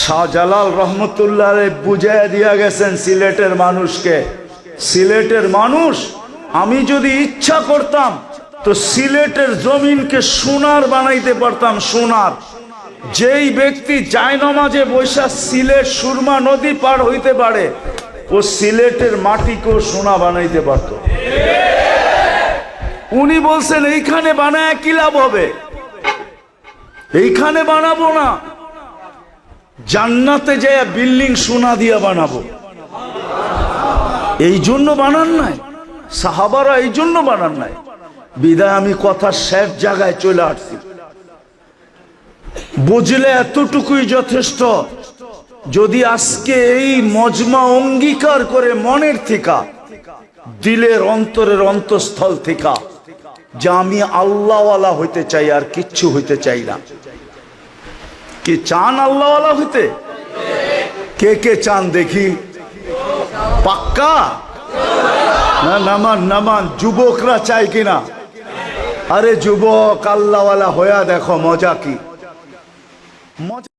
শাহজালাল রহমতুল্লাহ বুঝাইয়া দিয়া গেছেন সিলেটের মানুষকে, সিলেটের মানুষ, আমি যদি ইচ্ছা করতাম তো সিলেটের জমিনকে সোনার বানাইতে পারতাম, সোনার। যেই ব্যক্তি জায়নামাজে বৈশা সিলেট সুরমা নদী পার হইতে পারে, ও সিলেটের মাটিকেও সোনা বানাইতে পারত। উনি বলছেন এইখানে বানায় কি লাভ হবে, এইখানে বানাবো না, জান্নাতে যায় বিল্ডিং সোনা দিয়া বানাবো। এই জন্য বানান নাই সাহাবারা, এই জন্য বানান নাই। বিদায় আমি কথা শেষ জায়গায় চলে আসছি। বুঝলে এতটুকুই যথেষ্ট। যদি আজকে এই মজমা অঙ্গীকার করে মনের থেকে, দিলের অন্তরের অন্তঃস্থল থেকে, যে আমি আল্লাহওয়ালা হইতে চাই, আর কিচ্ছু হইতে চাই না। কি চান আল্লাহওয়ালা হইতে? কে কে চান দেখি? পাক্কা না? নামান নামান। যুবকরা চাই কিনা? আরে যুবক, আল্লাহওয়ালা হইয়া দেখো, মজা কি। মজা।